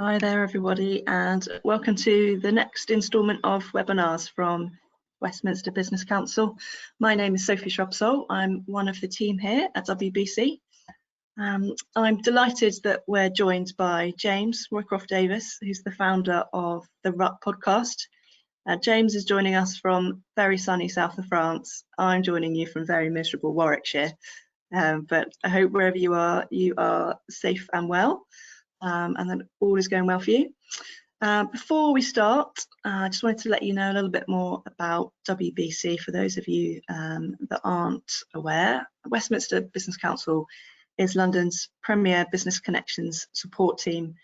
Hi there everybody, and welcome to the next instalment of webinars from Westminster Business Council. My name is Sophie Shrubsole. I'm one of the team here at WBC. I'm delighted that we're joined by James Roycroft Davis, who's the founder of the RUT podcast. James is joining us from very sunny south of France. I'm joining you from very miserable Warwickshire, but I hope wherever you are safe and well. And that all is going well for you. Before we start, I just wanted to let you know a little bit more about WBC for those of you that aren't aware. Westminster Business Council is London's premier business connections support team.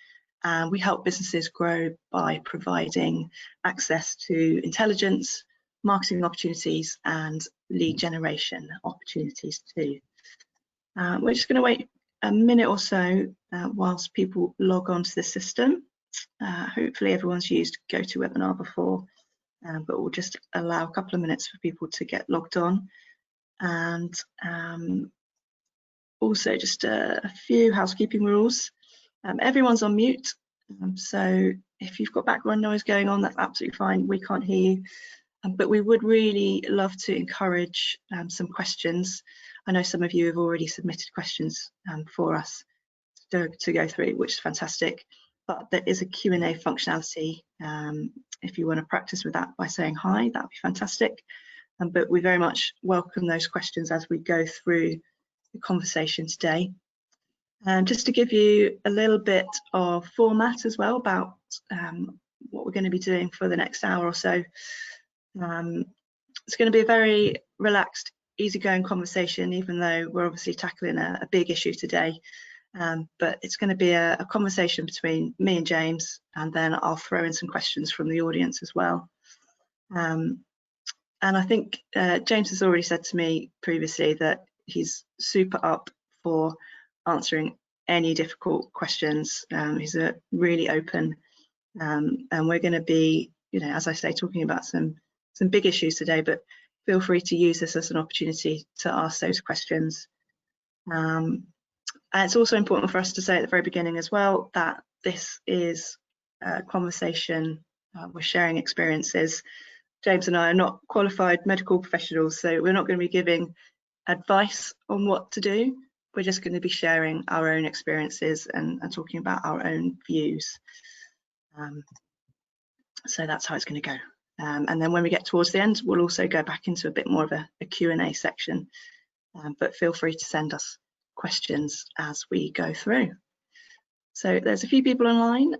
We help businesses grow by providing access to intelligence, marketing opportunities, and lead generation opportunities too. We're just going to wait a minute or so whilst people log on to the system. Hopefully everyone's used GoToWebinar before, but we'll just allow a couple of minutes for people to get logged on. And also just a few housekeeping rules. Everyone's on mute, so if you've got background noise going on, that's absolutely fine. We can't hear you, but we would really love to encourage some questions. I know some of you have already submitted questions for us to go through, which is fantastic, but there is a Q&A functionality. If you want to practice with that by saying hi, that would be fantastic. But we very much welcome those questions as we go through the conversation today. And just to give you a little bit of format as well about what we're going to be doing for the next hour or so. It's going to be a very relaxed, easygoing conversation, even though we're obviously tackling a big issue today. But it's going to be a conversation between me and James, and then I'll throw in some questions from the audience as well. And I think James has already said to me previously that he's super up for answering any difficult questions. He's really open, and we're going to be, as I say, talking about some big issues today, but feel free to use this as an opportunity to ask those questions. And it's also important for us to say at the very beginning as well that this is a conversation. We're sharing experiences. James and I are not qualified medical professionals, so we're not going to be giving advice on what to do. We're just going to be sharing our own experiences and talking about our own views. So that's how it's going to go. And then when we get towards the end, we'll also go back into a bit more of a Q&A section, but feel free to send us questions as we go through. So there's a few people online,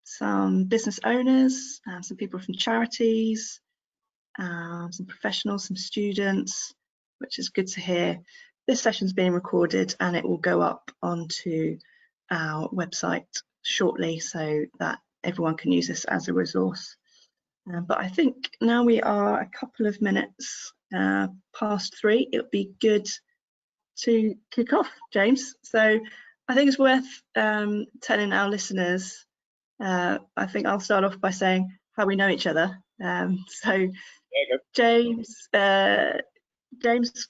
some business owners, some people from charities, some professionals, some students, which is good to hear. This session's being recorded and it will go up onto our website shortly so that everyone can use this as a resource. But I think now we are a couple of minutes past 3. It would be good to kick off, James. So I think it's worth telling our listeners. I think I'll start off by saying how we know each other. So James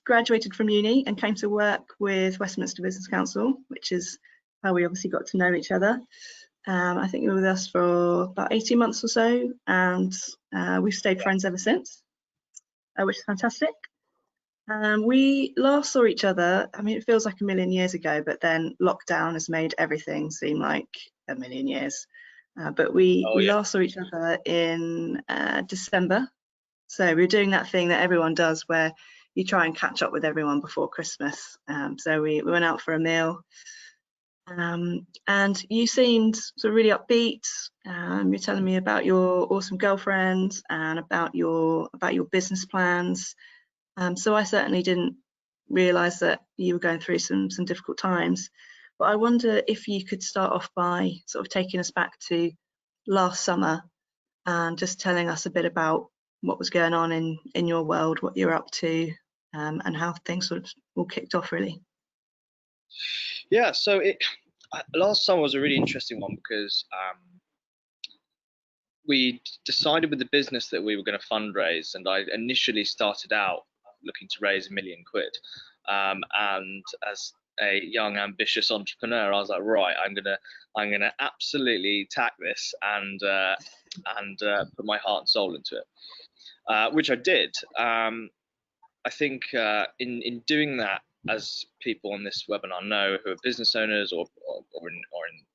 graduated from uni and came to work with Westminster Business Council, which is how we obviously got to know each other. I think you were with us for about 18 months or so, and we've stayed friends ever since, which is fantastic. We last saw each other, I mean, it feels like a million years ago, but then lockdown has made everything seem like a million years. But we last saw each other in December. So we were doing that thing that everyone does where you try and catch up with everyone before Christmas. So we went out for a meal. And you seemed sort of really upbeat. You're telling me about your awesome girlfriend and about your business plans. So I certainly didn't realise that you were going through some difficult times. But I wonder if you could start off by sort of taking us back to last summer and just telling us a bit about what was going on in your world, what you're up to, and how things sort of all kicked off, really. Yeah, so last summer was a really interesting one because we decided with the business that we were going to fundraise, and I initially started out looking to raise £1 million. And as a young ambitious entrepreneur, I was like, right, I'm gonna absolutely tack this and put my heart and soul into it, which I did. I think in doing that, as people on this webinar know who are business owners or in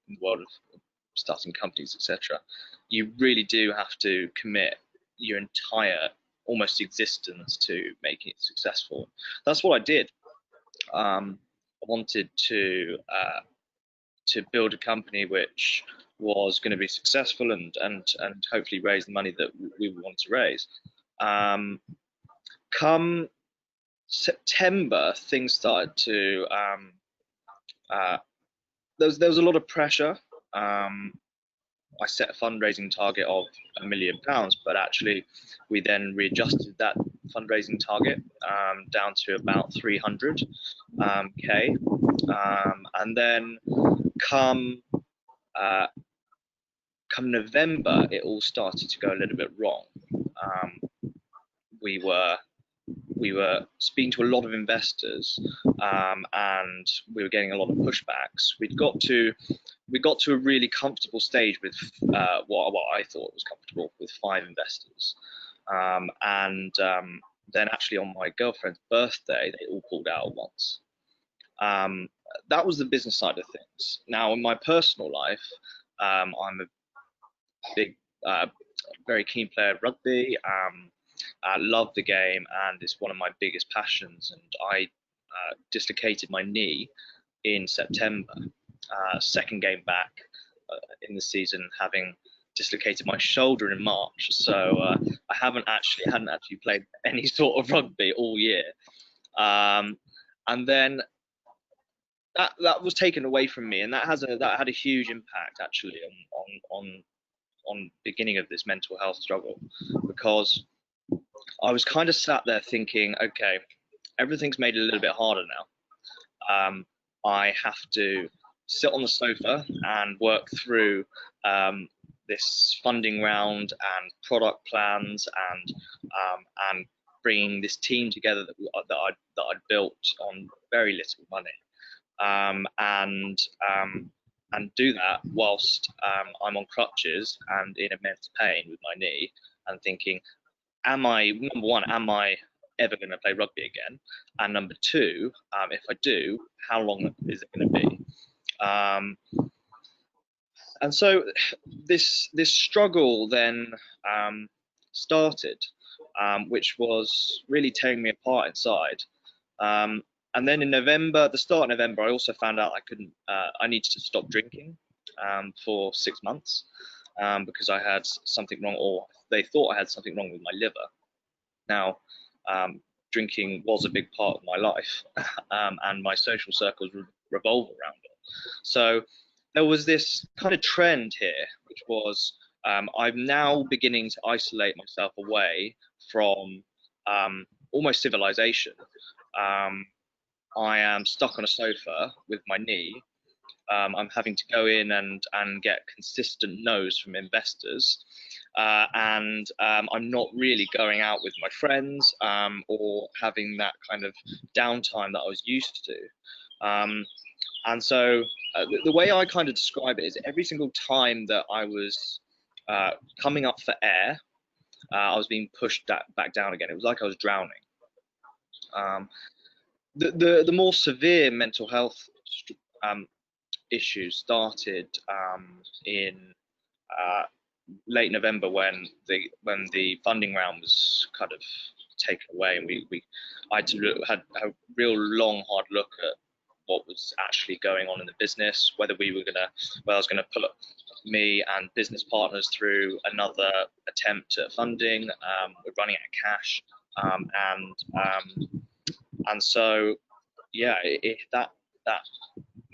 the world of starting companies, etc., you really do have to commit your entire almost existence to making it successful. That's what I did. I wanted to build a company which was going to be successful and hopefully raise the money that we wanted to raise. Come September, things started to there was a lot of pressure. I set a fundraising target of £1 million, but actually we then readjusted that fundraising target down to about 300k, and then come November, it all started to go a little bit wrong. We were speaking to a lot of investors, and we were getting a lot of pushbacks. We got to a really comfortable stage with what I thought was comfortable with 5 investors, and then actually on my girlfriend's birthday, they all pulled out at once. That was the business side of things. Now, in my personal life, I'm a big, very keen player of rugby. I love the game, and it's one of my biggest passions. And I dislocated my knee in September. Second game back in the season, having dislocated my shoulder in March. So I hadn't actually played any sort of rugby all year. And then that was taken away from me, and that had a huge impact actually on beginning of this mental health struggle, because I was kind of sat there thinking, okay, everything's made it a little bit harder now. I have to sit on the sofa and work through this funding round and product plans and bringing this team together that I'd built on very little money, and do that whilst I'm on crutches and in immense pain with my knee, and thinking, number one, am I ever going to play rugby again? And number two, if I do, how long is it going to be? And so this struggle then started, which was really tearing me apart inside. And then in November, the start of November, I also found out I needed to stop drinking for 6 months because I had something wrong, or they thought I had something wrong with my liver. Now, drinking was a big part of my life, and my social circles revolve around it. So there was this kind of trend here, which was I'm now beginning to isolate myself away from almost civilization. I am stuck on a sofa with my knee. I'm having to go in and get consistent no's from investors, and I'm not really going out with my friends or having that kind of downtime that I was used to. And so the way I kind of describe it is every single time that I was coming up for air, I was being pushed back down again. It was like I was drowning. The more severe mental health issues started in late November when the funding round was kind of taken away, and I had a real long hard look at what was actually going on in the business, whether I was gonna put me and business partners through another attempt at funding. We're running out of cash, and so yeah, that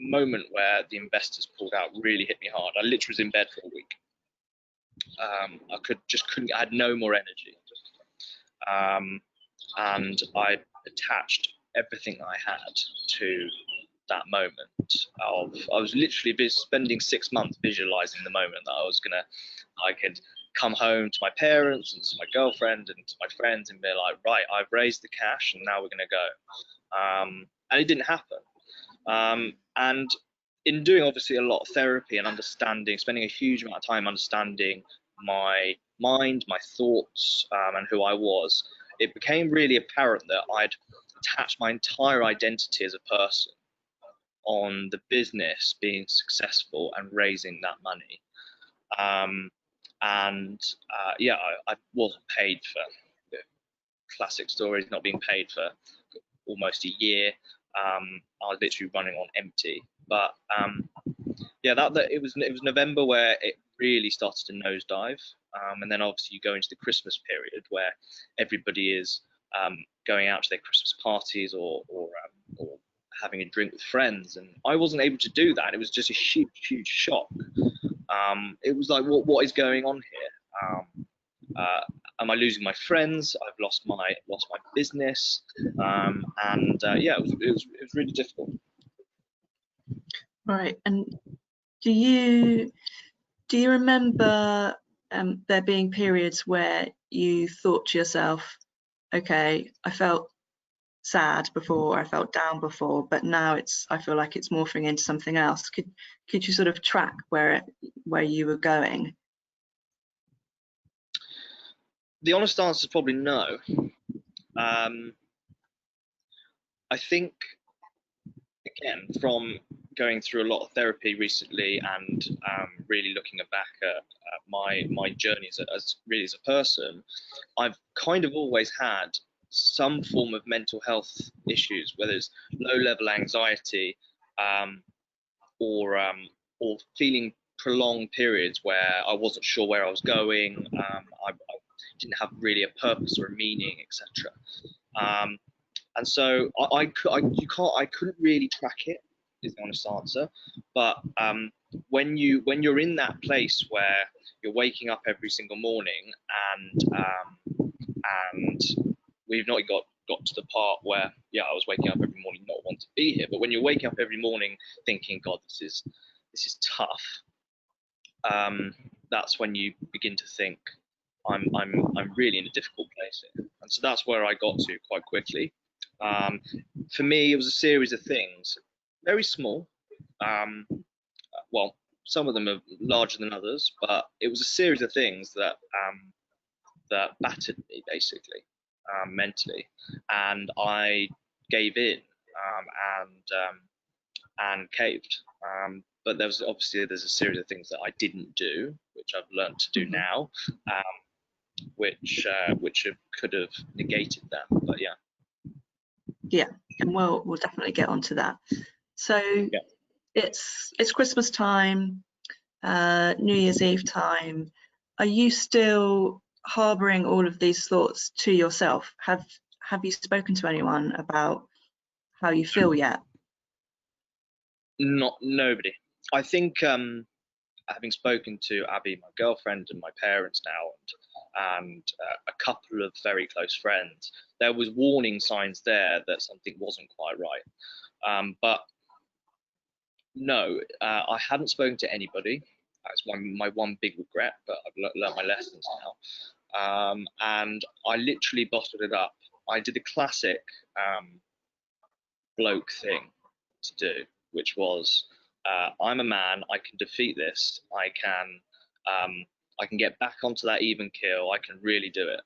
moment where the investors pulled out really hit me hard. I literally was in bed for a week. I had no more energy, and I attached everything I had to that moment. I was literally spending 6 months visualizing the moment that I could come home to my parents and to my girlfriend and to my friends and be like, right, I've raised the cash and now we're going to go. And it didn't happen. And in doing obviously a lot of therapy and understanding, spending a huge amount of time understanding my mind, my thoughts, and who I was, it became really apparent that I'd attached my entire identity as a person on the business being successful and raising that money. Yeah, I wasn't paid for, classic stories, not being paid for almost a year. I was literally running on empty. But yeah, it was November where it really started to nosedive, and then obviously you go into the Christmas period where everybody is going out to their Christmas parties or having a drink with friends, and I wasn't able to do that. It was just a huge shock. It was like, what is going on here? Am I losing my friends? I've lost my business, yeah, it was really difficult. Right. And do you remember there being periods where you thought to yourself, okay, I felt sad before, I felt down before, but now I feel like it's morphing into something else? Could you sort of track where you were going? The honest answer is probably no. I think, again, from going through a lot of therapy recently and really looking back at my journey as a person, I've kind of always had some form of mental health issues, whether it's low-level anxiety or feeling prolonged periods where I wasn't sure where I was going. I didn't have really a purpose or a meaning, etc. And so I couldn't really track it, is the honest answer. But when you're in that place where you're waking up every single morning and we've not got to the part where, yeah, I was waking up every morning not wanting to be here, but when you're waking up every morning thinking, God, this is tough, that's when you begin to think, I'm really in a difficult place here. And so that's where I got to quite quickly. For me, it was a series of things, very small. Well, some of them are larger than others, but it was a series of things that battered me basically, mentally, and I gave in and caved. But there's a series of things that I didn't do, which I've learned to do now, which could have negated that. But yeah. Yeah, and we'll definitely get onto that. So yeah. It's Christmas time, New Year's Eve time. Are you still harboring all of these thoughts to yourself? Have you spoken to anyone about how you feel yet? Nobody. I think having spoken to Abby, my girlfriend, and my parents now, and a couple of very close friends, there was warning signs there that something wasn't quite right. But no, I hadn't spoken to anybody. That's my one big regret, but I've learned my lessons now. And I literally bottled it up. I did the classic bloke thing to do, which was, I'm a man, I can defeat this, I can get back onto that even keel, I can really do it.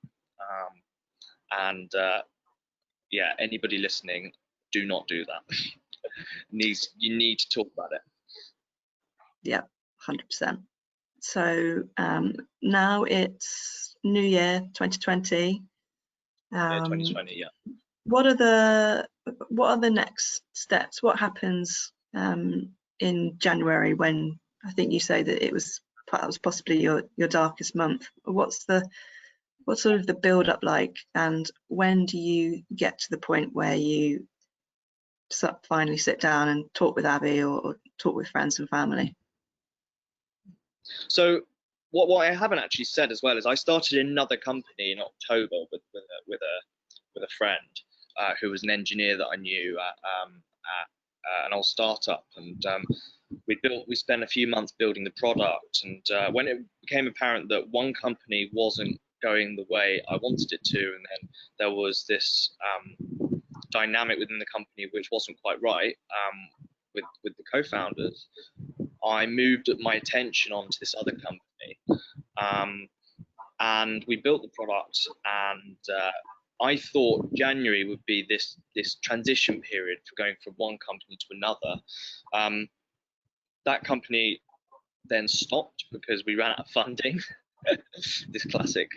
Yeah, anybody listening, do not do that. You need to talk about it. Yeah, 100%. So now it's New Year 2020. 2020, yeah. What are the next steps? What happens in January, when I think you say that it was possibly your darkest month? What's sort of the build up like, and when do you get to the point where you finally sit down and talk with Abby or talk with friends and family? So what I haven't actually said as well is I started another company in October with a friend who was an engineer that I knew at an old startup, and we spent a few months building the product, and when it became apparent that one company wasn't going the way I wanted it to, and then there was this dynamic within the company which wasn't quite right, with the co-founders, I moved my attention onto this other company, and we built the product. And I thought January would be this transition period for going from one company to another. That company then stopped because we ran out of funding. This classic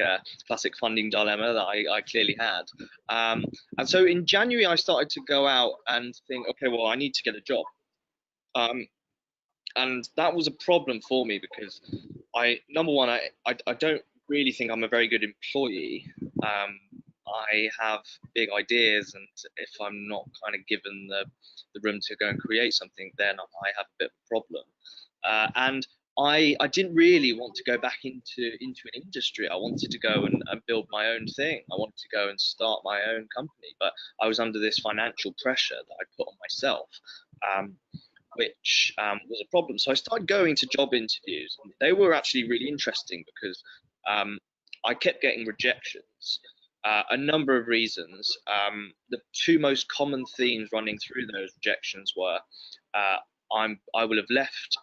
funding dilemma that I clearly had. And so in January, I started to go out and think, okay, well, I need to get a job. And that was a problem for me because number one, I don't really think I'm a very good employee. I have big ideas, and if I'm not kind of given the room to go and create something, then I have a bit of a problem. And I didn't really want to go back into an industry. I wanted to go and build my own thing. I wanted to go and start my own company, but I was under this financial pressure that I put on myself, which was a problem. So I started going to job interviews. They were actually really interesting because I kept getting rejections. A number of reasons. The two most common themes running through those rejections were I will have left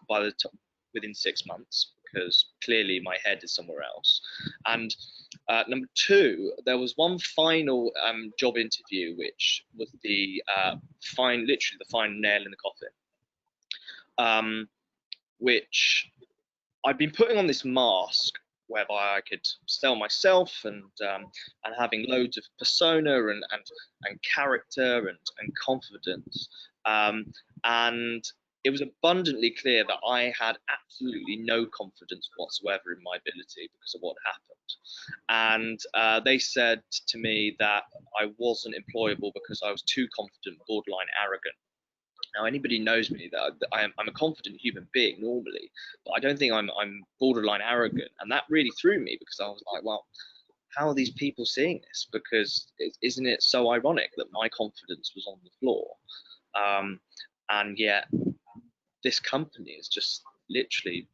within 6 months because clearly my head is somewhere else. And number two, there was one final job interview, which was literally the final nail in the coffin, which I'd been putting on this mask whereby I could sell myself and having loads of persona and character and confidence, and it was abundantly clear that I had absolutely no confidence whatsoever in my ability because of what happened. And they said to me that I wasn't employable because I was too confident, borderline arrogant. Now, anybody knows me that I'm a confident human being normally, but I don't think I'm borderline arrogant. And that really threw me because I was like, well, how are these people seeing this? Because isn't it so ironic that my confidence was on the floor? And yet this company has just literally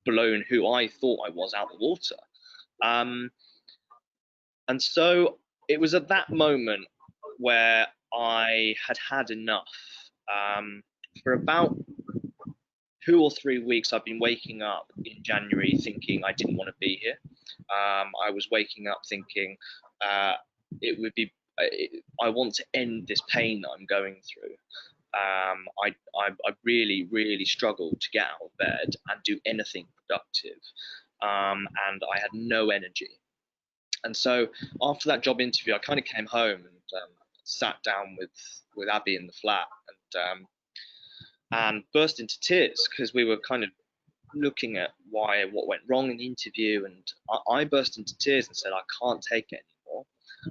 blown who I thought I was out the water. And so it was at that moment where I had enough. For about 2 or 3 weeks, I've been waking up in January thinking I didn't want to be here. I was waking up thinking it would be, I want to end this pain that I'm going through. I really, really struggled to get out of bed and do anything productive, and I had no energy. And so after that job interview, I kind of came home and sat down with Abby in the flat and burst into tears because we were kind of looking at what went wrong in the interview, and I burst into tears and said, I can't take it anymore.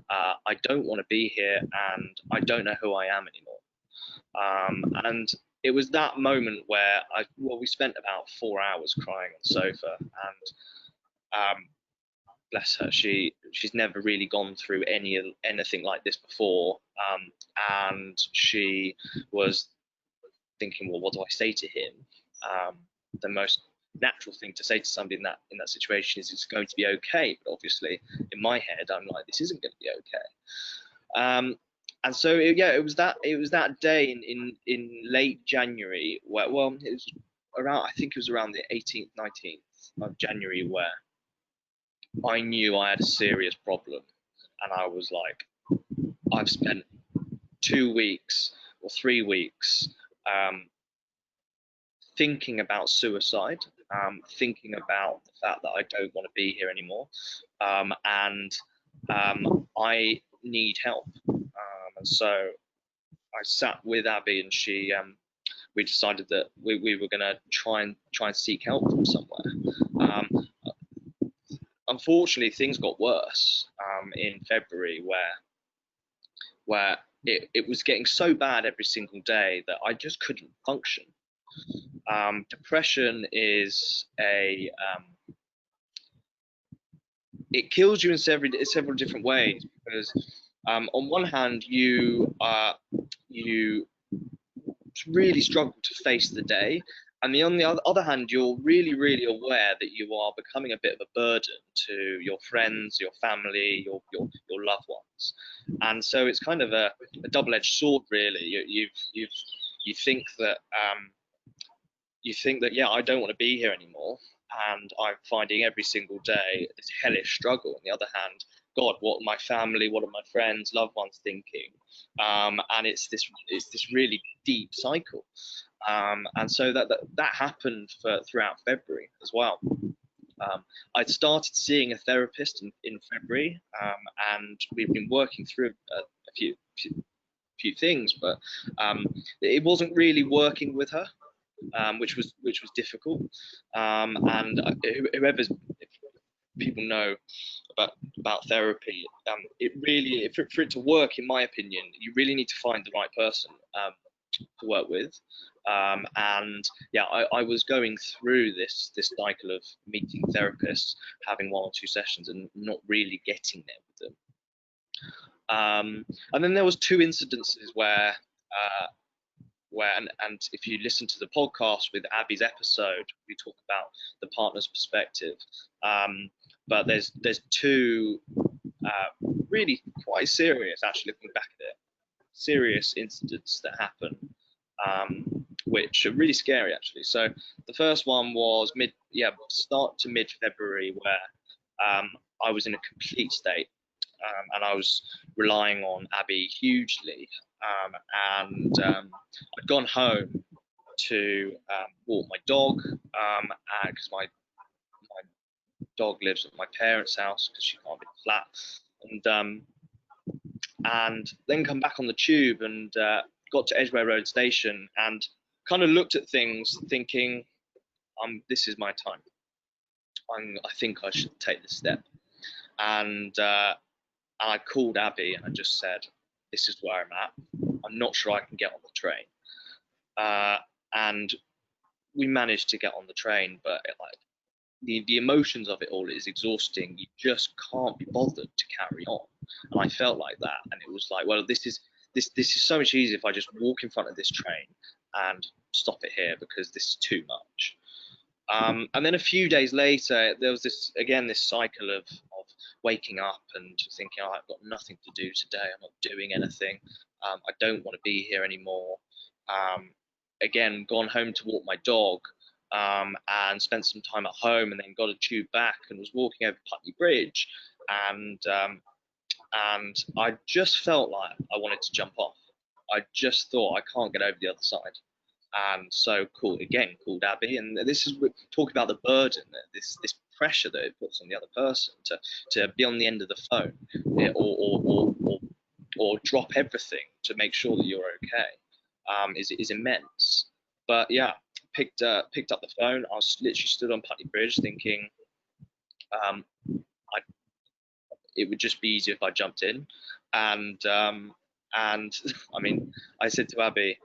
I don't want to be here, and I don't know who I am anymore. And it was that moment where we spent about 4 hours crying on the sofa, and bless her, she's never really gone through anything like this before, and she was thinking, well, what do I say to him? The most natural thing to say to somebody in that situation is it's going to be okay, but obviously in my head I'm like, this isn't going to be okay. And so it was that day in late January where, well, it was around, I think it was around the 18th, 19th of January, where I knew I had a serious problem, and I was like, I've spent 2 weeks or 3 weeks thinking about suicide, thinking about the fact that I don't want to be here anymore, and I need help. And so I sat with Abby, and we decided that we were going to try and seek help from somewhere. Unfortunately, things got worse in February, where it was getting so bad every single day that I just couldn't function. Depression is it kills you in several different ways, because on one hand you really struggle to face the day, and on the other hand you're really, really aware that you are becoming a bit of a burden to your friends, your family, your loved ones. And so it's kind of a double-edged sword, really. You've you think that yeah, I don't want to be here anymore, and I'm finding every single day this hellish struggle. On the other hand, God, what are my family, what are my friends, loved ones thinking? And it's this really deep cycle. And so that happened throughout February as well. I'd started seeing a therapist in February, and we've been working through a few things, but it wasn't really working with her, which was difficult. And whoever's, if people know about therapy, it really, for it to work, in my opinion, you really need to find the right person to work with. And yeah, I was going through this cycle of meeting therapists, having 1 or 2 sessions, and not really getting there with them. And then there was 2 incidences where and if you listen to the podcast with Abby's episode, we talk about the partner's perspective. But there's 2 really quite serious, actually looking back at it, serious incidents that happen, which are really scary actually. So the first one was start to mid-February, where I was in a complete state, and I was relying on Abby hugely, and I'd gone home to walk my dog, because my dog lives at my parents' house because she can't be flat, and then come back on the tube and got to Edgware Road Station and kind of looked at things thinking, this is my time. I think I should take this step. And I called Abby and I just said, this is where I'm at. I'm not sure I can get on the train. And we managed to get on the train, but the emotions of it all is exhausting. You just can't be bothered to carry on. And I felt like that. And it was like, well, this is so much easier if I just walk in front of this train and stop it here, because this is too much. And then a few days later, there was this cycle of waking up and thinking, oh, I've got nothing to do today. I'm not doing anything. I don't want to be here anymore. Again, gone home to walk my dog, and spent some time at home, and then got a tube back and was walking over Putney Bridge, and I just felt like I wanted to jump off. I just thought, I can't get over the other side. And so called Abby, and this is talking about the burden, this pressure that it puts on the other person to be on the end of the phone, or drop everything to make sure that you're okay, is immense. But yeah, picked up the phone. I was literally stood on Putney Bridge thinking, it would just be easier if I jumped in, and I mean, I said to Abby,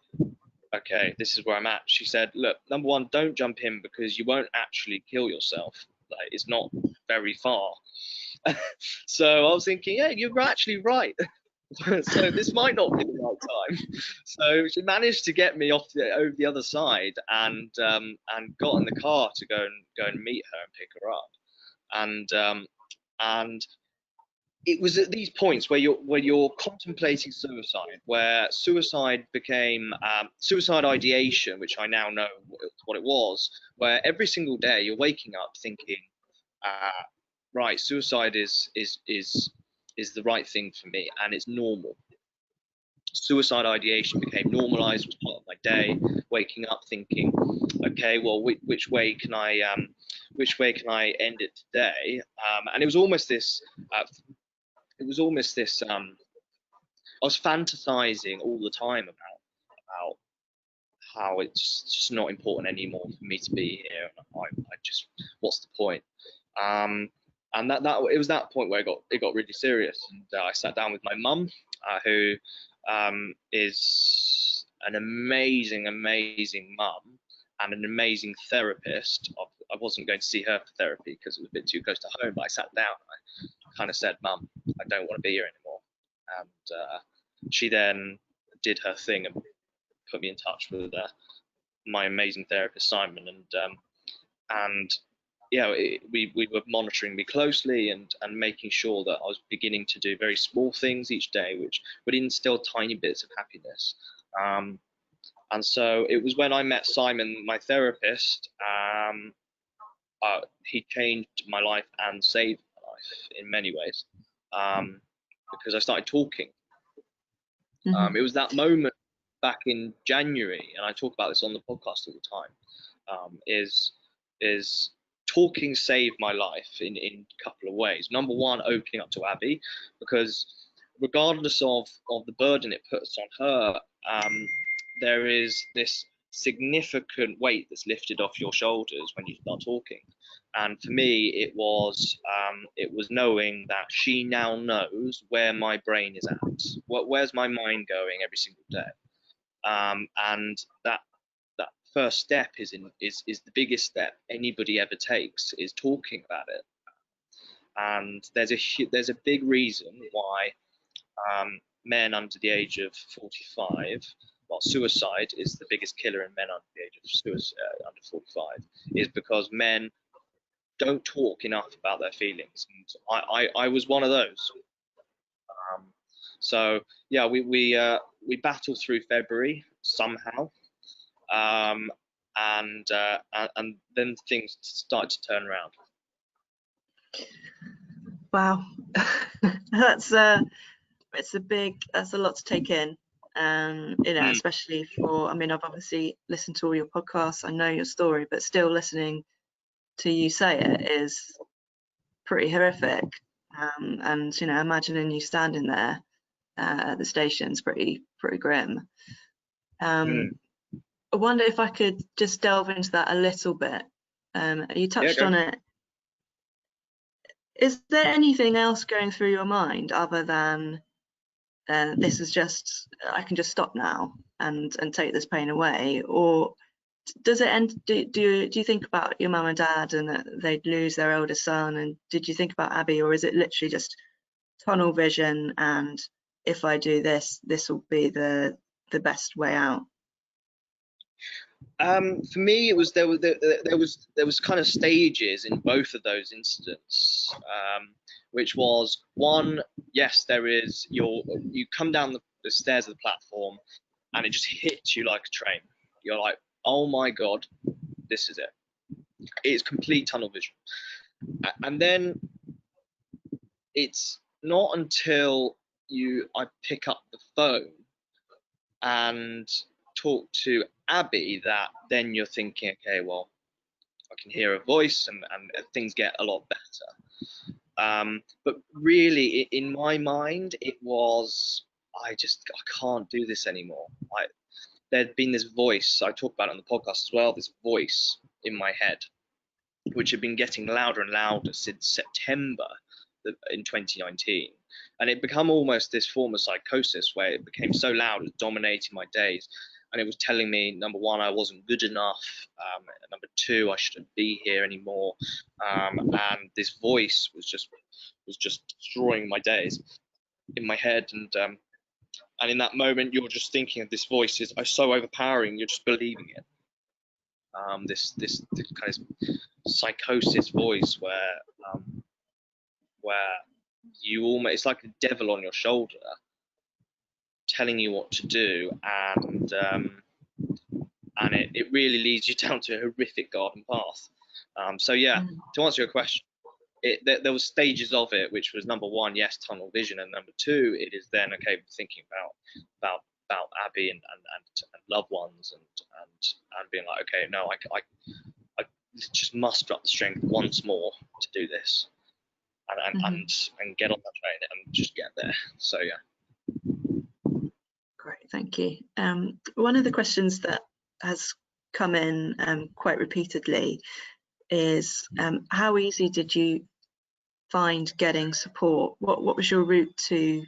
okay, this is where I'm at. She said, look, number one, don't jump in because you won't actually kill yourself. Like, it's not very far. So I was thinking, yeah, you're actually right. So this might not be the right time. So she managed to get me over the other side, and got in the car to go and meet her and pick her up. And it was at these points where you're contemplating suicide, where suicide became suicide ideation, which I now know what it was, where every single day you're waking up thinking, right, suicide is the right thing for me, and it's normal. Suicide ideation became normalized, was part of my day, waking up thinking, okay, well, which way can I end it today? And it was almost this I was fantasizing all the time about how it's just not important anymore for me to be here. I just, what's the point? And that it was that point where it got really serious. And I sat down with my mum, who is an amazing mum and an amazing therapist. I wasn't going to see her for therapy because it was a bit too close to home, but I sat down and I kind of said, Mum, I don't want to be here anymore. And she then did her thing and put me in touch with my amazing therapist, Simon. And yeah, we were monitoring me closely and making sure that I was beginning to do very small things each day, which would instill tiny bits of happiness. And so it was when I met Simon, my therapist. He changed my life and saved my life in many ways, because I started talking. It was that moment back in January, and I talk about this on the podcast all the time. Is talking saved my life in a couple of ways. Number one, opening up to Abby, because regardless of the burden it puts on her, there is this significant weight that's lifted off your shoulders when you start talking. And for me, it was knowing that she now knows where my brain is at, where's my mind going every single day, and that first step is the biggest step anybody ever takes, is talking about it. And there's a big reason why men under the age of 45, well, suicide is the biggest killer in men under the age of under 45, is because men don't talk enough about their feelings. And I was one of those. So yeah, we battled through February somehow, and then things started to turn around. Wow, that's a lot to take in. Especially for, I mean, I've obviously listened to all your podcasts, I know your story, but still listening to you say it is pretty horrific. And imagining you standing there at the station's pretty grim. I wonder if I could just delve into that a little bit. You touched on it. Is there anything else going through your mind other than this is just, I can just stop now and take this pain away? Or does it end, do you think about your mum and dad and that they'd lose their eldest son, and did you think about Abby, or is it literally just tunnel vision, and if I do this will be the best way out? For me, it was there was kind of stages in both of those incidents, which was one, yes, there is you come down the stairs of the platform, and it just hits you like a train. You're like, oh my god, this is it. It's complete tunnel vision. And then it's not until I pick up the phone and talk to Abby that then you're thinking, okay, well, I can hear a voice, and things get a lot better. But really, in my mind, it was, I can't do this anymore. There'd been this voice, I talk about it on the podcast as well, this voice in my head, which had been getting louder and louder since September in 2019. And it become almost this form of psychosis where it became so loud, it dominated my days. And it was telling me, number one, I wasn't good enough. Number two, I shouldn't be here anymore. And this voice was just destroying my days in my head. And in that moment, you're just thinking of this voice is so overpowering, you're just believing it. This kind of psychosis voice where you almost, it's like a devil on your shoulder telling you what to do, and it really leads you down to a horrific garden path. So yeah, to answer your question, there was stages of it, which was number one, yes, tunnel vision, and number two, it is then okay, thinking about Abby and loved ones, and being like, okay, no, I just muster up the strength once more to do this, and get on that train and just get there. So yeah. Great, thank you. One of the questions that has come in quite repeatedly is how easy did you find getting support? What was your route to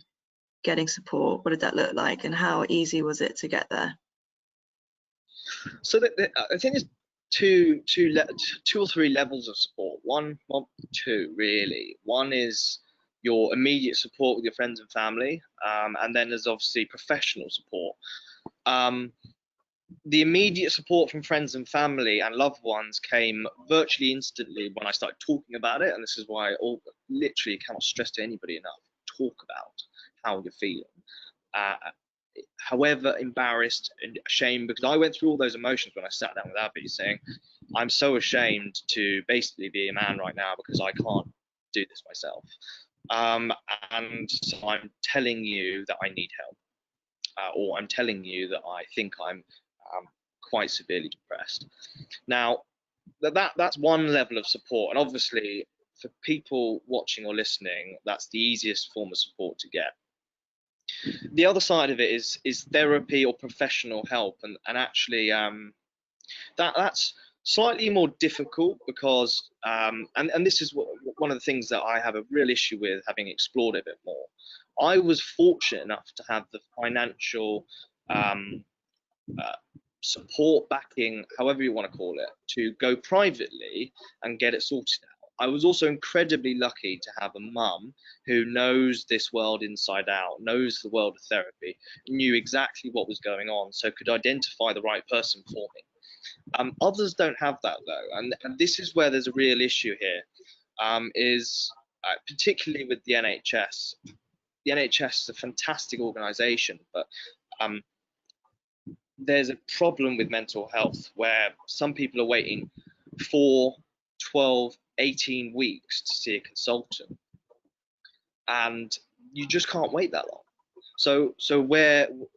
getting support? What did that look like, and how easy was it to get there? So I think there's two or three levels of support. Two really. One is your immediate support with your friends and family, and then there's obviously professional support. The immediate support from friends and family and loved ones came virtually instantly when I started talking about it, and this is why I literally cannot stress to anybody enough: talk about how you're feeling. however embarrassed and ashamed, because I went through all those emotions when I sat down with Abby, saying, I'm so ashamed to basically be a man right now because I can't do this myself. And so I'm telling you that I need help, or I'm telling you that I think I'm quite severely depressed. Now, that's one level of support, and obviously for people watching or listening, that's the easiest form of support to get. The other side of it is therapy or professional help, and actually that's slightly more difficult because and this is one of the things that I have a real issue with, having explored it a bit more. I was fortunate enough to have the financial support, backing, however you want to call it, to go privately and get it sorted out. I was also incredibly lucky to have a mum who knows this world inside out, knows the world of therapy, knew exactly what was going on, so could identify the right person for me. Others don't have that though, and this is where there's a real issue here, particularly with the NHS. The NHS is a fantastic organisation, but there's a problem with mental health where some people are waiting 4, 12, 18 weeks to see a consultant, and you just can't wait that long. So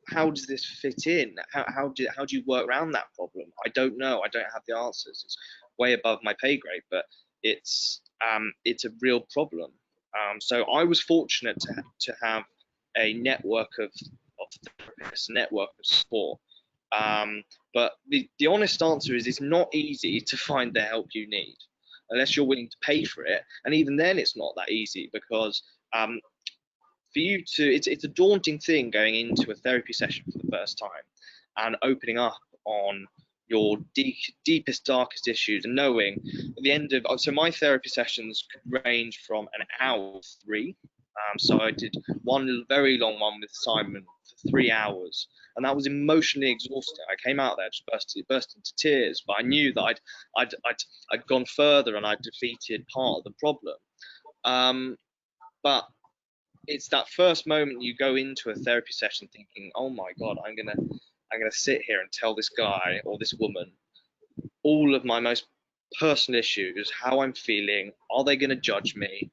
how does this fit in? How do you work around that problem? I don't know. I don't have the answers. It's way above my pay grade, but it's a real problem. So I was fortunate to have a network of therapists, a network of support. But the honest answer is it's not easy to find the help you need unless you're willing to pay for it. And even then, it's not that easy because for you to, it's a daunting thing going into a therapy session for the first time and opening up on your deepest, darkest issues, and knowing at the end of, so my therapy sessions could range from an hour to 3. So I did one very long one with Simon for 3 hours, and that was emotionally exhausting. I came out there just burst into tears, but I knew that I'd gone further and I'd defeated part of the problem. But it's that first moment you go into a therapy session thinking, oh my God, I'm gonna sit here and tell this guy or this woman all of my most personal issues, how I'm feeling. Are they gonna judge me?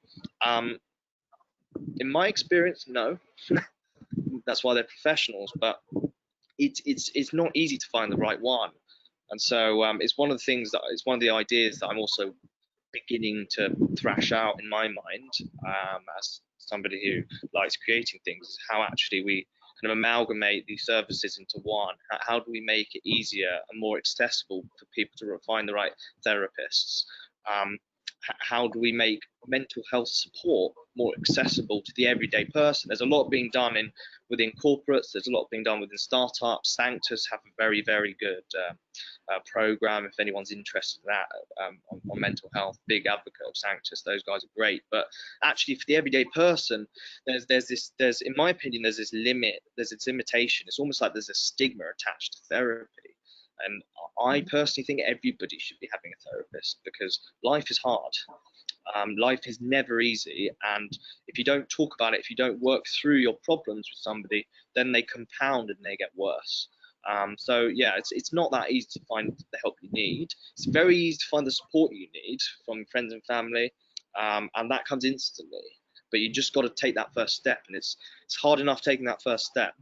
In my experience, no. That's why they're professionals, but it's not easy to find the right one. And so it's one of the things that, it's one of the ideas that I'm also beginning to thrash out in my mind, as somebody who likes creating things, is how actually we kind of amalgamate these services into one. How do we make it easier and more accessible for people to find the right therapists? How do we make mental health support more accessible to the everyday person? There's a lot being done within corporates. There's a lot being done within startups. Sanctus have a very, very good program if anyone's interested in that, on mental health. Big advocate of Sanctus. Those guys are great. But actually, for the everyday person, there's in my opinion, there's this limit. There's this limitation. It's almost like there's a stigma attached to therapy. And I personally think everybody should be having a therapist because life is hard. Life is never easy, and if you don't talk about it, if you don't work through your problems with somebody, then they compound and they get worse. So yeah, it's not that easy to find the help you need. It's very easy to find the support you need from friends and family, and that comes instantly. But you just got to take that first step, and it's hard enough taking that first step.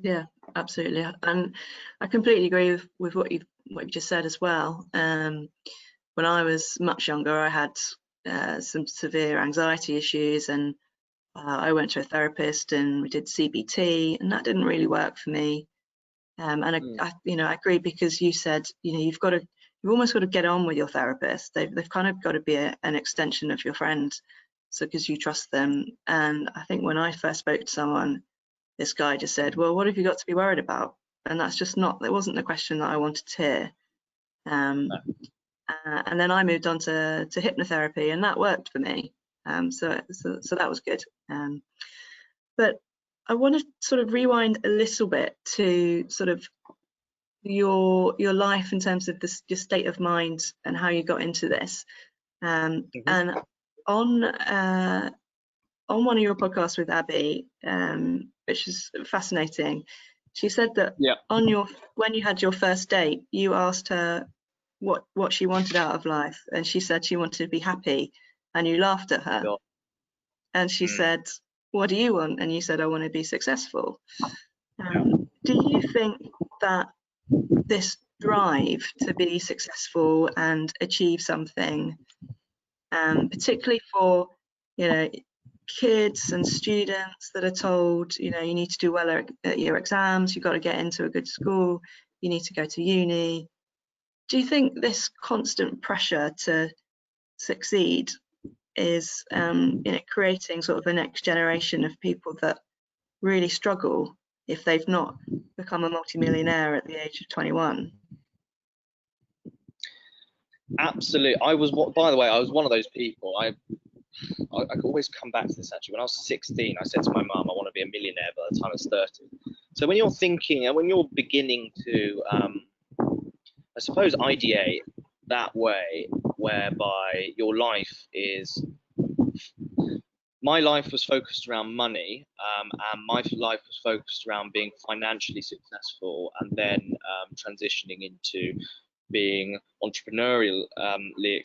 Yeah, absolutely, and I completely agree with what you just said as well. When I was much younger, I had some severe anxiety issues, and I went to a therapist and we did CBT, and that didn't really work for me. And I agree, because you said, you've almost got to get on with your therapist. They've kind of got to be an extension of your friend, so because you trust them. And I think when I first spoke to someone, this guy just said, well, what have you got to be worried about? And that's just that wasn't the question that I wanted to hear. And then I moved on to hypnotherapy, and that worked for me. So that was good. But I want to sort of rewind a little bit to sort of your life in terms of your state of mind and how you got into this. And on on one of your podcasts with Abby, which is fascinating, she said that when you had your first date, you asked her what she wanted out of life, and she said she wanted to be happy, and you laughed at her. And she said, what do you want? And you said, I want to be successful. Do you think that this drive to be successful and achieve something, particularly for, kids and students that are told, you need to do well at your exams, you've got to get into a good school, you need to go to uni. Do you think this constant pressure to succeed is creating sort of a next generation of people that really struggle if they've not become a multimillionaire at the age of 21? Absolutely. By the way, I was one of those people. I could always come back to this actually. When I was 16, I said to my mum, I want to be a millionaire by the time I was 30. So when you're thinking and when you're beginning to, I suppose, ideate that way, whereby your life is, my life was focused around money, and my life was focused around being financially successful, and then transitioning into being entrepreneurially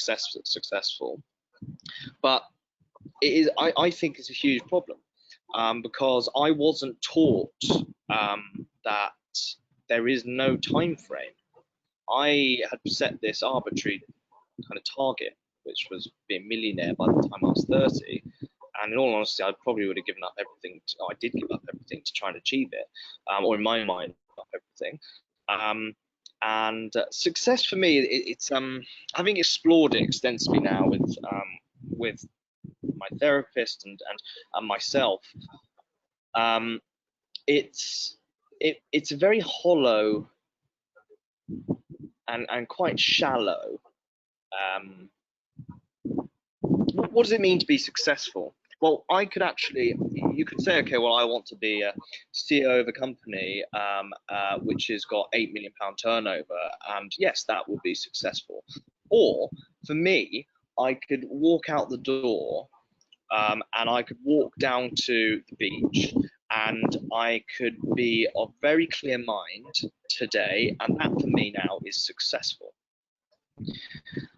successful. But it is, I think it's a huge problem, because I wasn't taught that there is no time frame. I had set this arbitrary kind of target, which was being a millionaire by the time I was 30. And in all honesty, I probably would have given up everything. I did give up everything to try and achieve it, or in my mind, up everything. And success for me, it's having explored it extensively now with my therapist and myself. It's a very hollow and quite shallow. What does it mean to be successful? Well, you could say, okay, well, I want to be a CEO of a company which has got £8 million turnover, and yes, that would be successful. Or for me, I could walk out the door and I could walk down to the beach and I could be of very clear mind today, and that for me now is successful.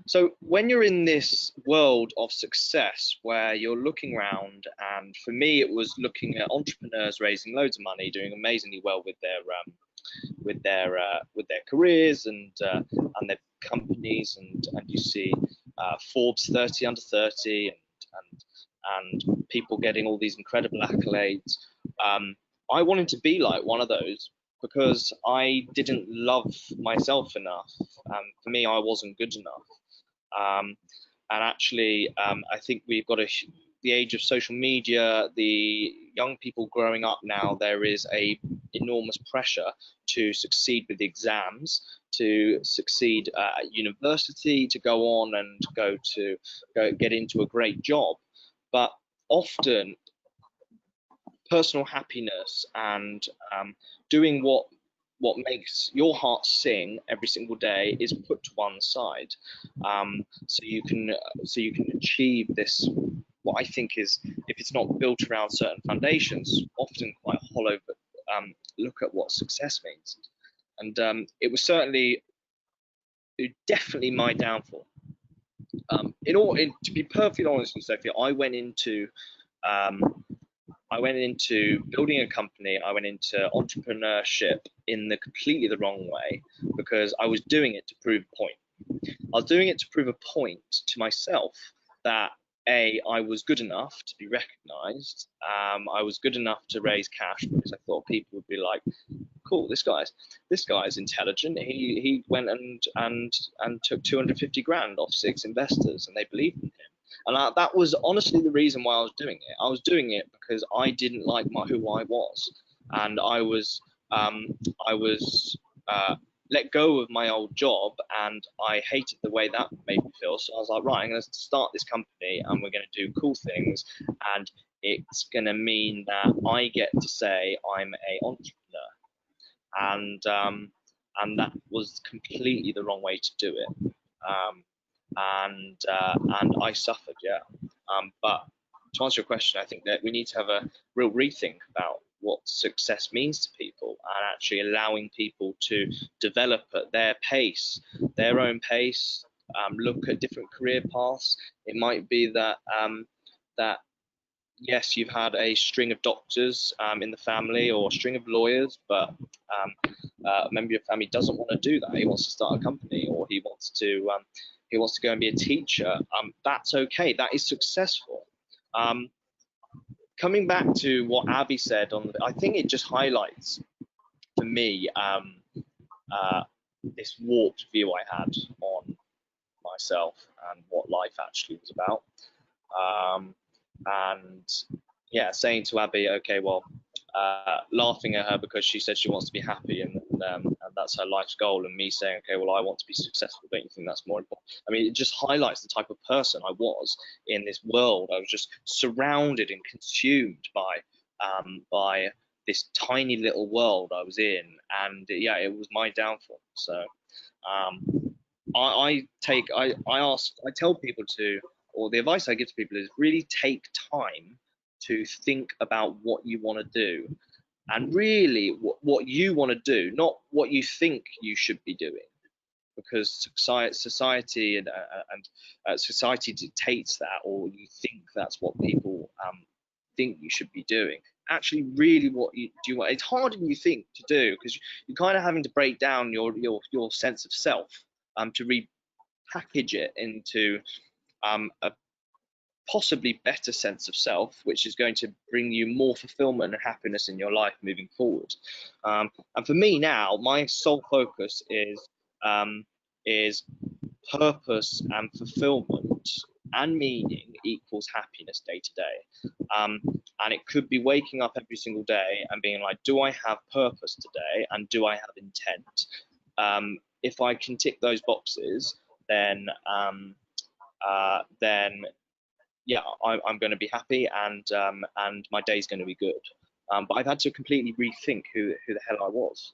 So when you're in this world of success where you're looking around, and for me it was looking at entrepreneurs raising loads of money, doing amazingly well with their careers and their companies, and you see Forbes 30 under 30 and people getting all these incredible accolades. I wanted to be like one of those, because I didn't love myself enough. For me, I wasn't good enough. And actually, I think we've got the age of social media, the young people growing up now, there is a enormous pressure to succeed with the exams, to succeed at university, to go on and get into a great job. But often personal happiness and doing what makes your heart sing every single day is put to one side, so you can achieve this, what I think is, if it's not built around certain foundations, often quite hollow, but look at what success means. And it was definitely my downfall. To be perfectly honest with Sophia, I went into building a company. I went into entrepreneurship in completely the wrong way, because I was doing it to prove a point. I was doing it to prove a point to myself that I was good enough to be recognized. I was good enough to raise cash, because I thought people would be like, cool, this guy's intelligent. He went and took 250 grand off 6 investors, and they believed in him. And that was honestly the reason why I was doing it. I was doing it because I didn't like who I was, and I was let go of my old job, and I hated the way that made me feel. So I was like, right, I'm going to start this company, and we're going to do cool things, and it's going to mean that I get to say I'm an entrepreneur, and that was completely the wrong way to do it. And I suffered, yeah. But to answer your question, I think that we need to have a real rethink about what success means to people, and actually allowing people to develop at their pace, their own pace, look at different career paths. It might be that that yes, you've had a string of doctors in the family, or a string of lawyers, but a member of your family doesn't want to do that. He wants to start a company, or he wants to go and be a teacher. That's okay. That is successful. Coming back to what Abby said, I think it just highlights for me this warped view I had on myself and what life actually was about. And yeah, saying to Abby, okay, well, laughing at her because she said she wants to be happy, and that's her life's goal, and me saying, okay, well, I want to be successful. Don't you think that's more important? I mean, it just highlights the type of person I was in this world. I was just surrounded and consumed by this tiny little world I was in, and yeah, it was my downfall. So I tell people to, or the advice I give to people is really take time to think about what you want to do, and really what you want to do, not what you think you should be doing, because society and society dictates that, or you think that's what people think you should be doing. Actually, really, what you do, it's harder than you think to do, because you're kind of having to break down your sense of self to repackage it into a possibly better sense of self, which is going to bring you more fulfillment and happiness in your life moving forward. And for me now, my sole focus is purpose and fulfillment and meaning equals happiness day to day. And it could be waking up every single day and being like, do I have purpose today, and do I have intent? If I can tick those boxes, then yeah, I'm going to be happy, and my day's going to be good. But I've had to completely rethink who the hell I was,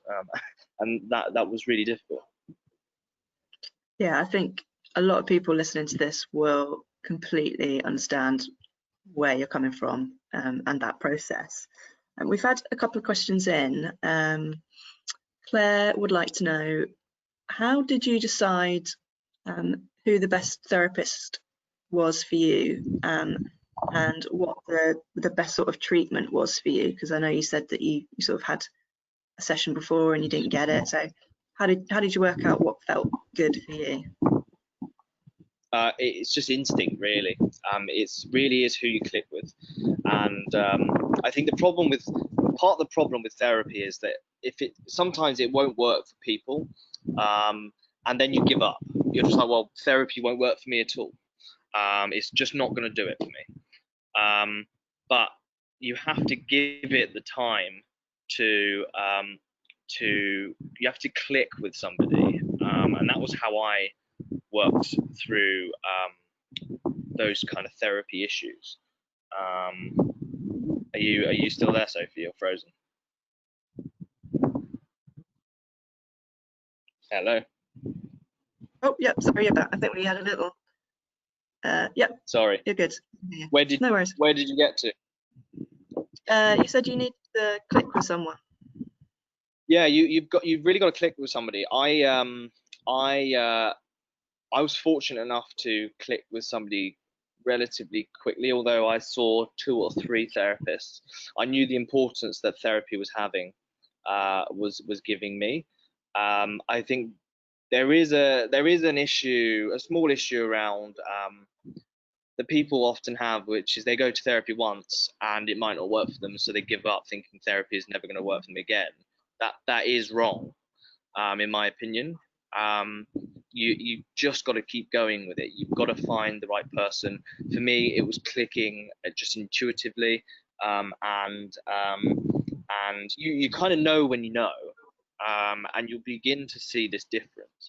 and that was really difficult. Yeah, I think a lot of people listening to this will completely understand where you're coming from, and that process. And we've had a couple of questions in. Claire would like to know, how did you decide who the best therapist was for you, and what the best sort of treatment was for you? Because I know you said that you sort of had a session before and you didn't get it. So how did you work out what felt good for you? It's just instinct, really. It really is who you click with, and I think part of the problem with therapy is that sometimes it won't work for people, and then you give up. You're just like, well, therapy won't work for me at all. It's just not going to do it for me. But you have to give it the time to you have to click with somebody, and that was how I worked through those kind of therapy issues. Are you still there, Sophie, or frozen? Hello. Oh, yeah, sorry about that. I think we had a little. Yeah. Sorry. You're good. No worries. Where did you get to? You said you need to click with someone. Yeah, you've really got to click with somebody. I was fortunate enough to click with somebody relatively quickly, although I saw 2 or 3 therapists. I knew the importance that therapy was having, was giving me. I think there is an issue, a small issue around that people often have, which is they go to therapy once and it might not work for them, so they give up thinking therapy is never going to work for them again. That is wrong, in my opinion. You just got to keep going with it. You've got to find the right person. For me, it was clicking just intuitively, and you kind of know when you know, and you'll begin to see this difference.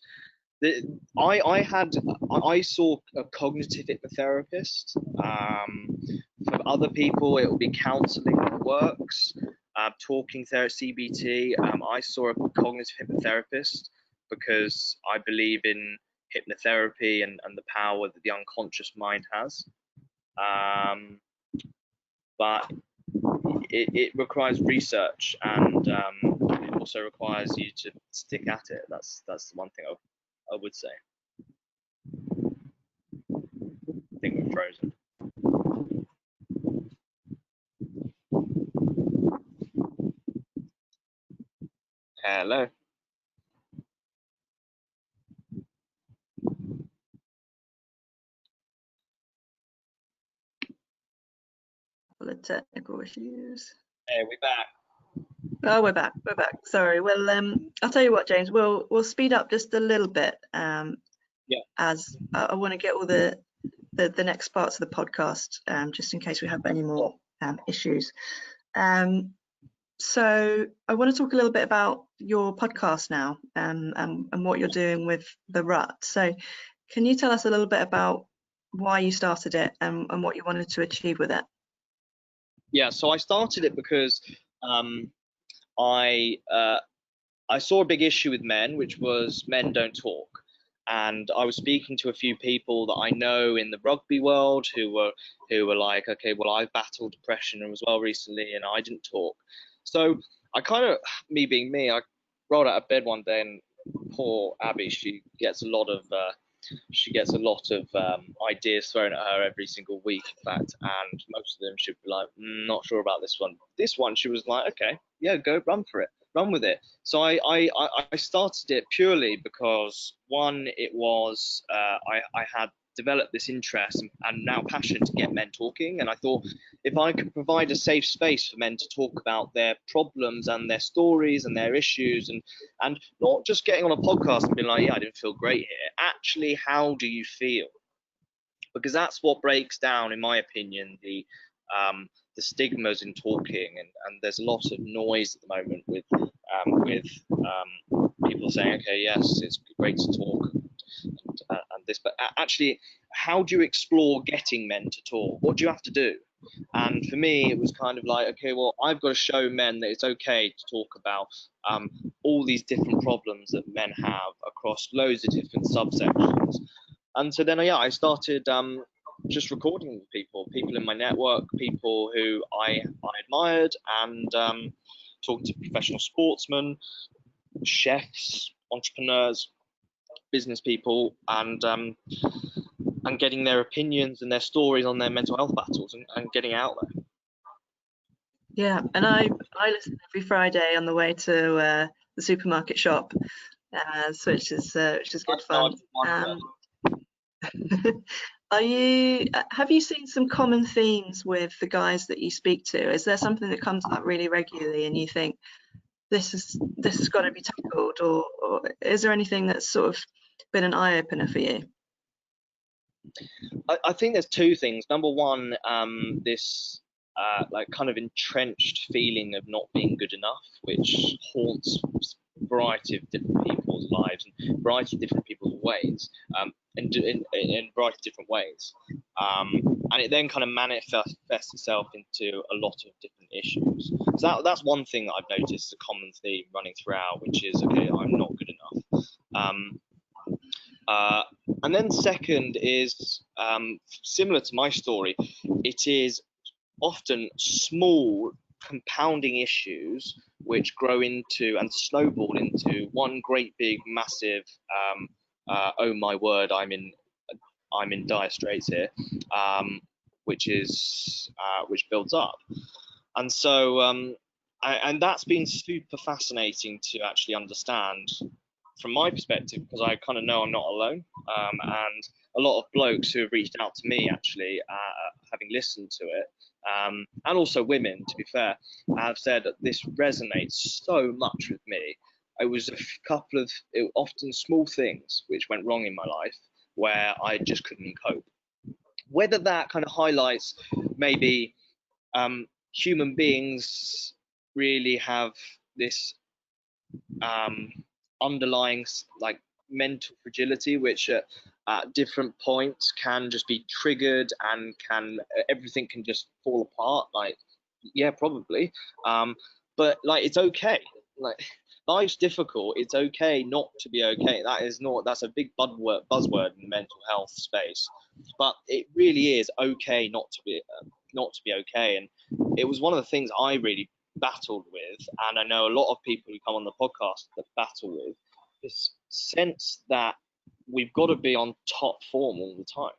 I saw a cognitive hypnotherapist. For other people, it will be counselling that works. Talking therapy, CBT. I saw a cognitive hypnotherapist because I believe in hypnotherapy and the power that the unconscious mind has. but it requires research, and it also requires you to stick at it. That's the one thing I would say. I think we're frozen. Hello. The technical issues. Hey, we're back. Oh, we're back. We're back. Sorry. Well, I'll tell you what, James. We'll speed up just a little bit. Yeah. As I want to get all the next parts of the podcast, just in case we have any more issues. So I want to talk a little bit about your podcast now, and what you're doing with the Rut. So can you tell us a little bit about why you started it and what you wanted to achieve with it? Yeah, so I started it because I saw a big issue with men, which was men don't talk. And I was speaking to a few people that I know in the rugby world who were like, okay, well, I've battled depression as well recently, and I didn't talk. So I kind of, me being me, I rolled out of bed one day, and poor Abby, she gets a lot of ideas thrown at her every single week, in fact, and most of them she'd be like, not sure about this one. This one, she was like, okay, yeah, go run for it, run with it. So I started it purely because, one, it was I had developed this interest and now passion to get men talking, and I thought if I could provide a safe space for men to talk about their problems and their stories and their issues, and not just getting on a podcast and being like, yeah, I didn't feel great here. Actually, how do you feel? Because that's what breaks down, in my opinion, the stigmas in talking, and there's a lot of noise at the moment with people saying, okay, yes, it's great to talk and this, but actually, how do you explore getting men to talk? What do you have to do? And for me, it was kind of like, okay, well, I've got to show men that it's okay to talk about all these different problems that men have across loads of different subsections. And so then, yeah, I started just recording with people in my network, people who I admired, and talking to professional sportsmen, chefs, entrepreneurs, business people, and getting their opinions and their stories on their mental health battles, and getting out there. Yeah, and I listen every Friday on the way to the supermarket shop, which is good fun. Have you seen some common themes with the guys that you speak to? Is there something that comes up really regularly and you think this has got to be tackled, or is there anything that's sort of been an eye opener for you? I think there's two things. Number one, this like kind of entrenched feeling of not being good enough, which haunts a variety of different people's lives and a variety of different people's ways, in a variety of different ways. And it then kind of manifests itself into a lot of different issues. So that's one thing that I've noticed, a common theme running throughout, which is, okay, I'm not good enough. And then second is similar to my story. It is often small compounding issues which grow into and snowball into one great big massive oh my word, I'm in dire straits here, which builds up. And so and that's been super fascinating to actually understand from my perspective, because I kind of know I'm not alone, and a lot of blokes who have reached out to me, actually, having listened to it, and also women, to be fair, have said that this resonates so much with me. It was a couple of often small things which went wrong in my life where I just couldn't cope. Whether that kind of highlights maybe human beings really have this underlying like mental fragility, which at different points can just be triggered, and everything can just fall apart. Like, yeah, probably. But like, it's okay. Like, life's difficult. It's okay not to be okay. That's a big buzzword in the mental health space. But it really is okay not to be okay. it was one of the things I really battled with, and I know a lot of people who come on the podcast that battle with this sense that we've got to be on top form all the time.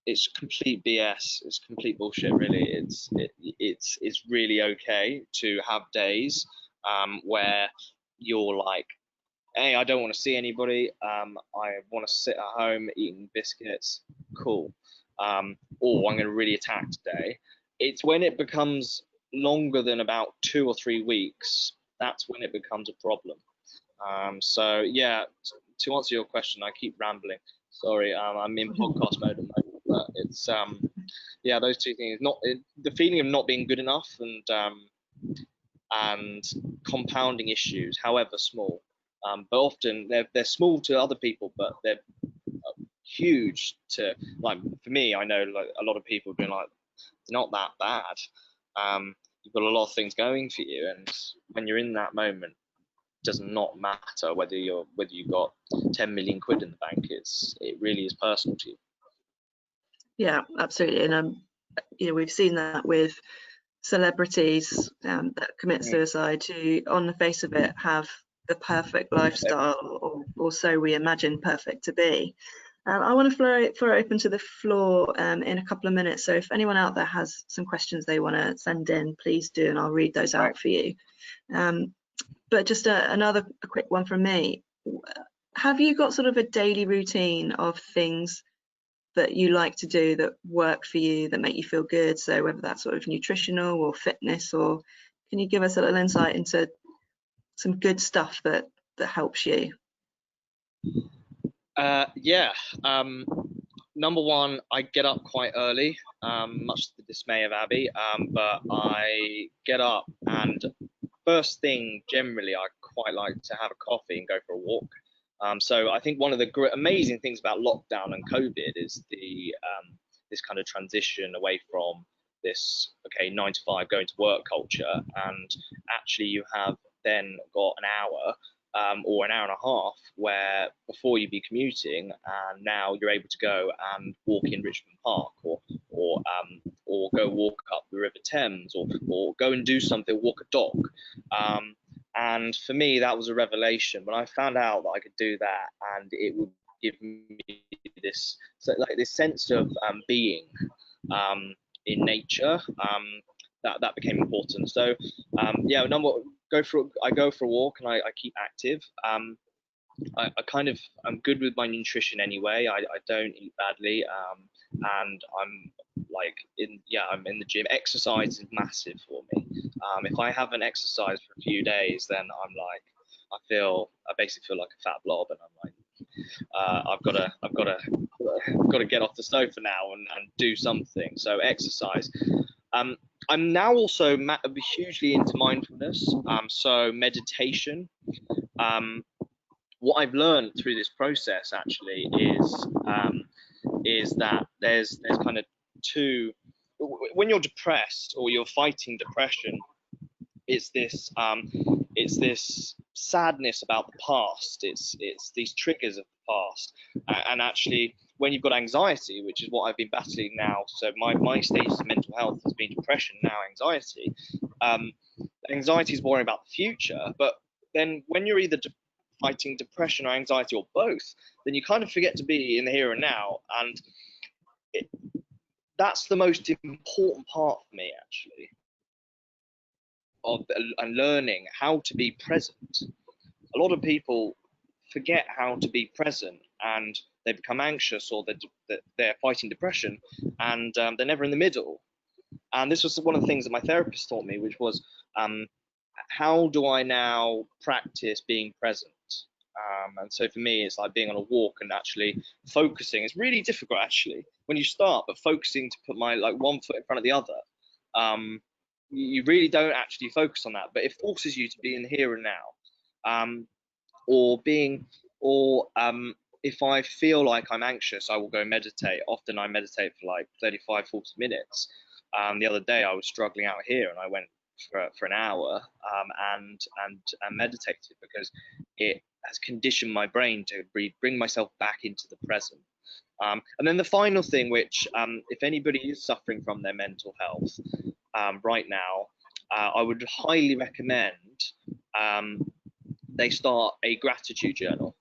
It's complete BS. It's complete bullshit, really. It's really okay to have days where you're like, hey, I don't want to see anybody. I want to sit at home eating biscuits. Cool. Or I'm going to really attack today. It's when it becomes longer than about 2 or 3 weeks, that's when it becomes a problem. So yeah, to answer your question, I keep rambling. Sorry, I'm in podcast mode at the moment, but it's yeah, those two things. The feeling of not being good enough, and compounding issues, however small. But often they're small to other people, but they're huge to, like, for me. I know like a lot of people have been like, not that bad. You've got a lot of things going for you, and when you're in that moment, it does not matter whether you've got 10 million quid in the bank. It really is personal to you. Yeah, absolutely. And we've seen that with celebrities that commit suicide, who on the face of it have the perfect lifestyle, or so we imagine perfect to be. I want to throw open to the floor in a couple of minutes, so if anyone out there has some questions they want to send in, please do, and I'll read those out for you. But just a quick one from me. Have you got sort of a daily routine of things that you like to do that work for you, that make you feel good? So whether that's sort of nutritional or fitness, or can you give us a little insight into some good stuff that helps you? Yeah. Number one, I get up quite early, much to the dismay of Abby. But I get up, and first thing, generally, I quite like to have a coffee and go for a walk. So I think one of the amazing things about lockdown and COVID is this kind of transition away from this 9 to 5 going to work culture, and actually you have then got an hour or an hour and a half where before you'd be commuting, and now you're able to go and walk in Richmond Park, or go walk up the River Thames, or go and do something, walk a dog. And for me, that was a revelation when I found out that I could do that, and it would give me this sense of being in nature. That became important. So yeah, I go for a walk, and I keep active. I'm good with my nutrition anyway. I don't eat badly, and I'm in the gym. Exercise is massive for me. If I haven't exercised for a few days, then I basically feel like a fat blob, and I'm like, I've got to get off the sofa now and do something. So exercise. I'm now also hugely into mindfulness. So meditation. What I've learned through this process actually is that there's kind of two. When you're depressed or you're fighting depression, it's this sadness about the past. It's these triggers of the past, and actually when you've got anxiety, which is what I've been battling now. So my stages of mental health has been depression, now anxiety. Anxiety is worrying about the future, but then when you're either fighting depression or anxiety or both, then you kind of forget to be in the here and now, and that's the most important part for me, actually, of and learning how to be present. A lot of people forget how to be present, and they become anxious, or they're fighting depression, and they're never in the middle. And this was one of the things that my therapist taught me, which was how do I now practice being present? And so for me, it's like being on a walk and actually focusing. It's really difficult actually when you start, but focusing to put my one foot in front of the other. You really don't actually focus on that, but it forces you to be in the here and now. If I feel like I'm anxious, I will go meditate. Often I meditate for like 35, 40 minutes. The other day I was struggling out here, and I went for an hour and meditated, because it has conditioned my brain to bring myself back into the present. And then the final thing, which if anybody is suffering from their mental health right now, I would highly recommend they start a gratitude journal.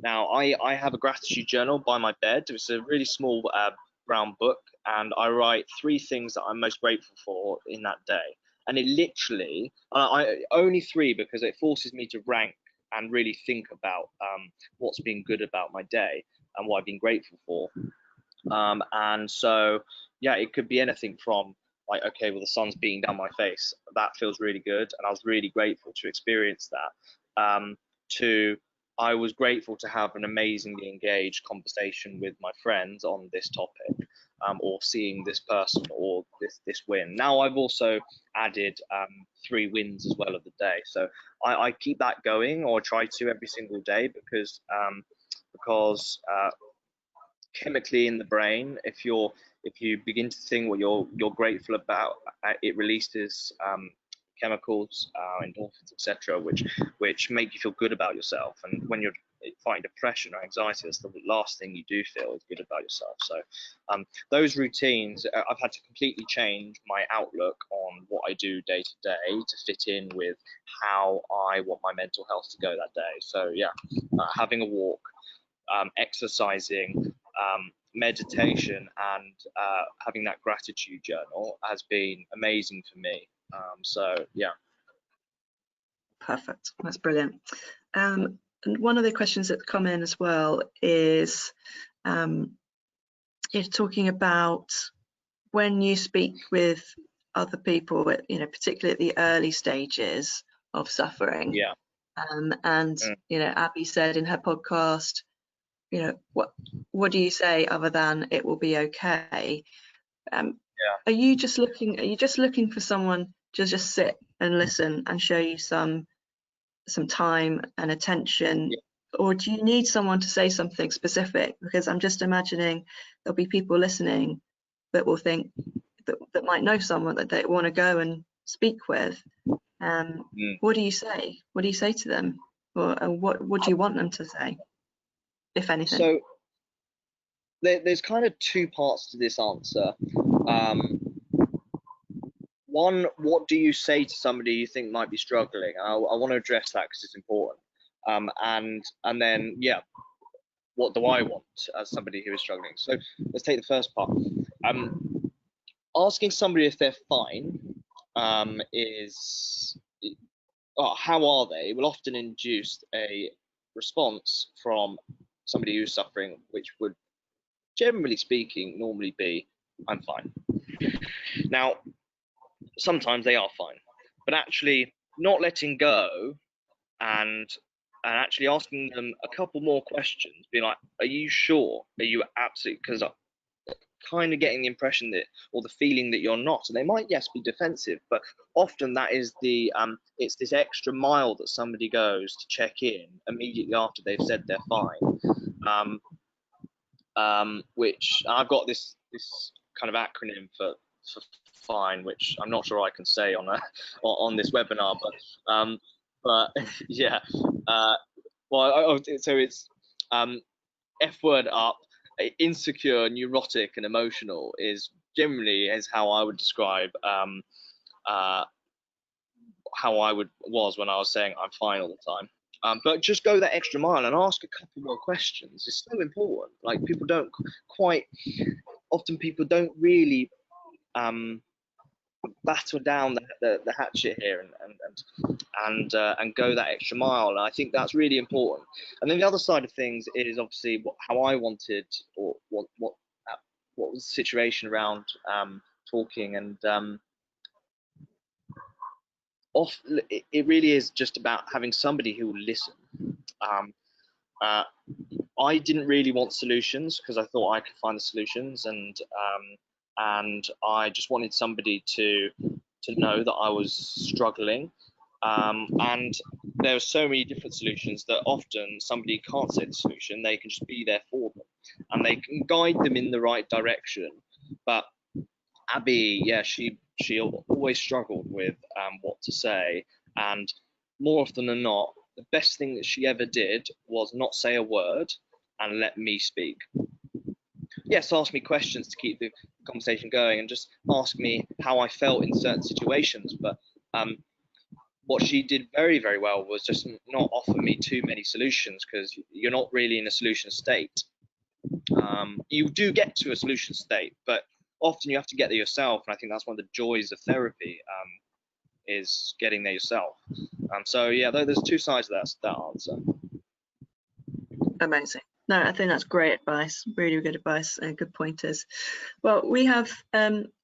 Now, I have a gratitude journal by my bed. It's a really small brown book, and I write 3 things that I'm most grateful for in that day. And it literally, I only 3 because it forces me to rank and really think about what's been good about my day and what I've been grateful for. And so, yeah, it could be anything from like, okay, well, the sun's beating down my face. That feels really good, and I was really grateful to experience that. To I was grateful to have an amazingly engaged conversation with my friends on this topic, or seeing this person or this win. Now I've also added 3 wins as well of the day, so I keep that going, or try to every single day, because chemically in the brain, if you begin to think what you're grateful about, it releases chemicals, endorphins, etc., which make you feel good about yourself. And when you're fighting depression or anxiety, that's the last thing you do feel is good about yourself. So those routines, I've had to completely change my outlook on what I do day to day to fit in with how I want my mental health to go that day. So yeah, having a walk, exercising, meditation, and having that gratitude journal has been amazing for me. So yeah. Perfect, that's brilliant. And one of the questions that come in as well is you're talking about when you speak with other people, particularly at the early stages of suffering. Yeah. And Abby said in her podcast, what do you say other than it will be okay? Yeah. Are you just looking for someone to just sit and listen and show you some time and attention? Yeah. Or do you need someone to say something specific? Because I'm just imagining there'll be people listening that will think that might know someone that they want to go and speak with. What do you say? What do you say to them? Or what do you want them to say, if anything? So there's kind of 2 parts to this answer. One, what do you say to somebody you think might be struggling? I want to address that because it's important. And then, yeah, what do I want as somebody who is struggling? So let's take the first part. Asking somebody if they're fine is, how are they, will often induce a response from somebody who's suffering, which would, generally speaking, normally be, I'm fine. Now, sometimes they are fine, but actually not letting go and actually asking them a couple more questions, being like, are you sure? Are you absolutely, because kind of getting the impression that, or the feeling that you're not, and they might, yes, be defensive, but often that is the it's this extra mile that somebody goes to check in immediately after they've said they're fine. Which I've got this kind of acronym for fine, which I'm not sure I can say on this webinar, but yeah. So it's F word up, insecure, neurotic, and emotional is generally how I would describe how I was when I was saying I'm fine all the time. But just go that extra mile and ask a couple more questions. It's so important. Like, people don't often really batter down the hatchet here and go that extra mile. And I think that's really important. And then the other side of things is obviously how I wanted, or what was the situation around talking, and it really is just about having somebody who will listen. I didn't really want solutions because I thought I could find the solutions, and I just wanted somebody to know that I was struggling. And there are so many different solutions that often somebody can't say the solution. They can just be there for them, and they can guide them in the right direction. But Abby, yeah, she always struggled with what to say, and more often than not, the best thing that she ever did was not say a word and let me speak. yes, ask me questions to keep the conversation going and just ask me how I felt in certain situations. But what she did very, very well was just not offer me too many solutions, because you're not really in a solution state. You do get to a solution state, but often you have to get there yourself. And I think that's one of the joys of therapy, is getting there yourself. So yeah, there's two sides of that answer. Amazing. No, I think that's great advice, really good advice and good pointers. Well, we have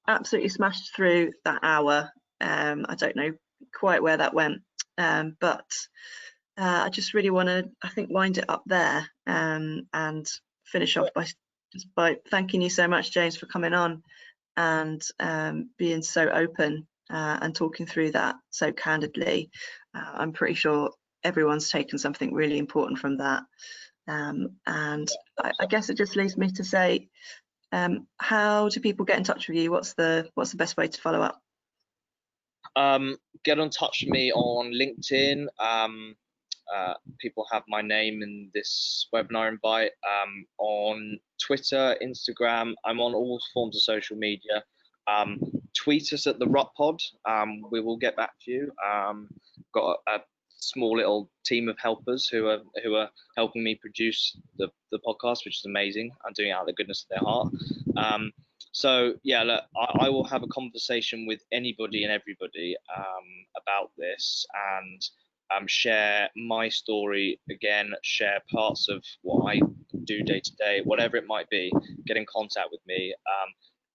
absolutely smashed through that hour. I don't know quite where that went, but I just really want to, I think, wind it up there, and finish off by thanking you so much, James, for coming on and being so open and talking through that so candidly. I'm pretty sure everyone's taken something really important from that. And I guess it just leaves me to say, how do people get in touch with you? What's the best way to follow up? Get in touch with me on LinkedIn. People have my name in this webinar invite. On Twitter, Instagram, I'm on all forms of social media. Tweet us at the Roycroft. We will get back to you. Got a small little team of helpers who are helping me produce the podcast, which is amazing. I'm doing it out of the goodness of their heart. So yeah, look, I will have a conversation with anybody and everybody about this, and share my story again, share parts of what I do day to day, whatever it might be. Get in contact with me,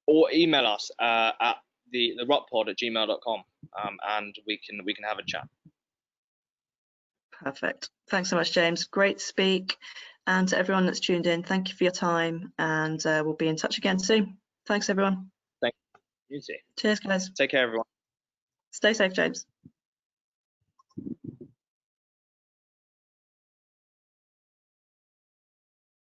or email us at the rockpod@gmail.com, and we can have a chat. Perfect. Thanks so much, James. Great to speak. And to everyone that's tuned in, thank you for your time, and we'll be in touch again soon. Thanks, everyone. Thank you. You too. Cheers, guys. Take care, everyone. Stay safe, James.